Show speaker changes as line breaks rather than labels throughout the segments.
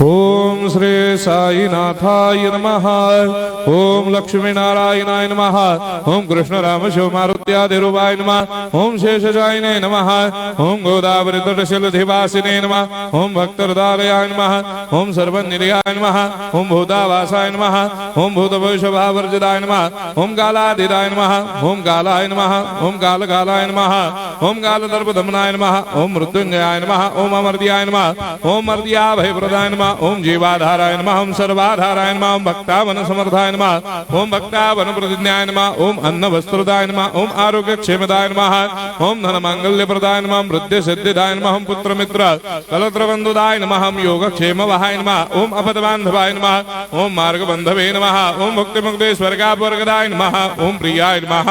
ओम श्री साईनाथाय नमः। ओम लक्ष्मी नारायणाय नमः। ओम कृष्ण राम शिव मारुत्यादिरूपाय नमः। ओम शेषजायिने नमः। ओम गोदावरी तटशिलधिवासिने नमः। ओम भक्तहृदयाय नमः। ओम सर्वनिलयाय नमः। ओम भूतावासाय नमः। ओम भूतभविष्यभावर्जिताय नमः। ओम कालाधीराय नमः। ओम कालाय नमः। ओम कालकालाय नमः। ओम कालदर्पदमनाय नमः। ओम मृत्युंजयाय नमः। ओम अमर्त्याय नमः। ओम मर्त्याभयप्रदाय नमः। ओम जीवाधाराय नमः। ओम सर्वाधाराय नमः। ओम भक्तावन समर्थाय नमः। ओम भक्तावन प्रतिज्ञाय नमः। ओम अन्न वस्त्रदाय नमः। ओम आरोग्य क्षेमदाय नमः। ओम धन मांगल्य प्रदाय नमः। ओम वृद्धि सिद्धिदाय नमः। ओम पुत्र मित्र कलत्र बंधुदाय नमः। ओम योग क्षेम वहाय नमः। ओम अपद बांधवाय नमः। ओम मार्ग बंधवे नमः। ओम मुक्ति मुक्ति स्वर्गापवर्गदाय नमः। ओम प्रियाय नमः।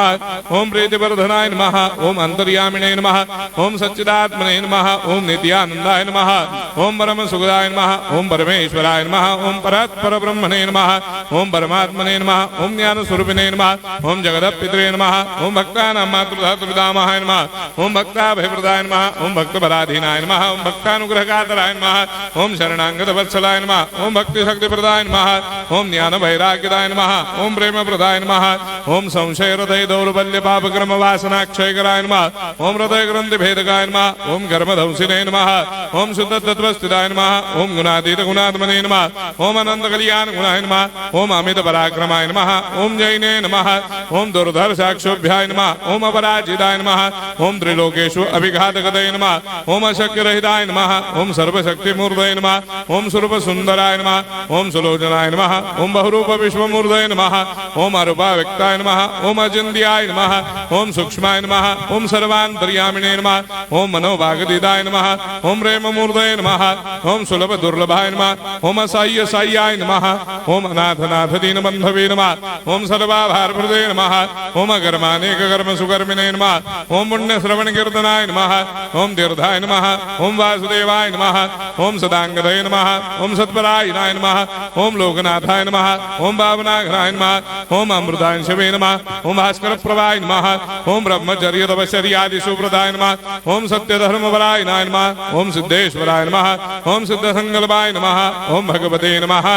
ओम प्रीतिवर्धनाय नमः। ओम अंतर्यामिने नमः। ओम सच्चिदात्मने नमः। ओम नित्यानंदाय नमः। ओम परम सुखदाय नमः। ओम परमेश्वराय नमः। ओम परात्पर ब्रह्मणे नमः। ओम परमात्मने नमः। ओम ज्ञान स्वरूपिणे नमः। ओम जगदपितरे नमः। ओम भक्तानां मातृधातृपितामहाय नमः। ओम भक्ताभयप्रदाय नमः। ओम भक्तपराधीनाय नमः। ओम भक्तानुग्रहकातराय नमः। ओम शरणागत वत्सलाय नमः। ओम भक्ति शक्ति प्रदाय नमः। ओम ज्ञान वैराग्यदाय नमः। ओम प्रेम प्रदाय नमः। ओम संशय हृदय दौर्बल्य पाप कर्म वासना क्षयकराय नमः। ओम हृदय ग्रंथि भेदकाय नमः। ओम कर्मधंसिने नमः। ओम शुद्ध तत्वस्थिताय नमः। ओम गुणातीत गुणात्मने नमः। ओम अनंत कल्याण गुणाय नमः। ओम अमित पराक्रमाय नमः। ओम जैने नमः। ओम दुर्धर साक्षोभ्याय नमः। ओम अपराजिताय नमः। ओम त्रिलोकेषु अभिघातगतये नमः। ओम अशक्य रहिताय नमः। ओम सर्वशक्ति मूर्तये नमः। ओम स्वरूप सुंदराय नमः। ओम सुलोचनाय नमः। ओम बहुरूप विश्वमूर्तये नमः। ओम अरूपाव्यक्ताय नमः। ओम अचिन्त्याय नमः। ओम सूक्ष्माय नमः। ओम सर्वान्तर्यामिने नमः। ओम मनोभागदिदाय नमः। ओम प्रेम मूर्तये नमः। ओम सुलभ दुर्लभाय नमः। ओम असह्य साह्याय नमः। ओम अनाथनाथ दीनबंधवे नमः। ओम सर्वाभारप्रदे नमः। ओम अकर्मानेक कर्म सुकर्मिणे नमः। ओम पुण्य श्रवण कीर्तनाय नमः। ओम तीर्थाय नमः। ओम वासुदेवाय नमः। ओम सदांगदये नमः। ओम सत्परायणाय नमः। ओम लोकनाथाय नमः। ओम पावनाघ्नाय नमः। ओम अमृतांशवे नमः। ओम भास्कर प्रभाय नमः। ओम ब्रह्मचर्य तपश्चर्यादि सुप्रदाय नमः। ओम सत्यधर्मपरायणाय नमः। ओम सिद्धेश्वराय नमः। ओम सिद्ध संकल्पाय नमः। ओम भगवते नमः।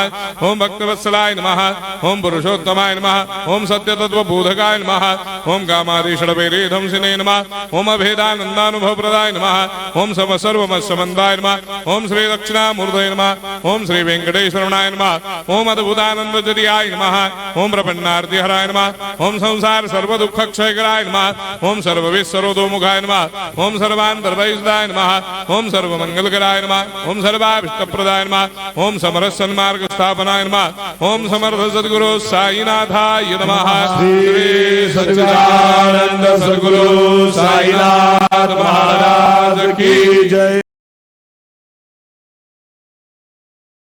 ओम भक्तवत्सलाय नमः। ओम पुरुषोत्तमाय नमः। ओम सत्य तत्वबोधकाय नमः। ओम कामादिषडवेदंसिने नमः। ओम अभेदानंदानुभव प्रदाय नमः। ओम सर्वमस्समन्दाय नमः। ओम श्री दक्षिणामूर्तये नमः। ओम श्री वेंकटेश्वराय नमः। ओम अद्भुतानंदजरियाय नमः। ओम प्रपन्नार्तिहराय नमः। ओम संसार सर्व दुख क्षयकराय नमः। ओम सर्वविश्वरोधोमुखाय नमः। ओम सर्वान्तर्वैसदाय नमः। ओम सर्वमंगलकराय नमः। ओम सर्वाभिष्टप्रदाय नमः। ओम समरस सन्मार्ग स्थापनाय नमः। ओम समर्थ सद्गुरु साईनाथाय नमः।
श्री सच्चिदानंद सद्गुरु साईनाथ महाराज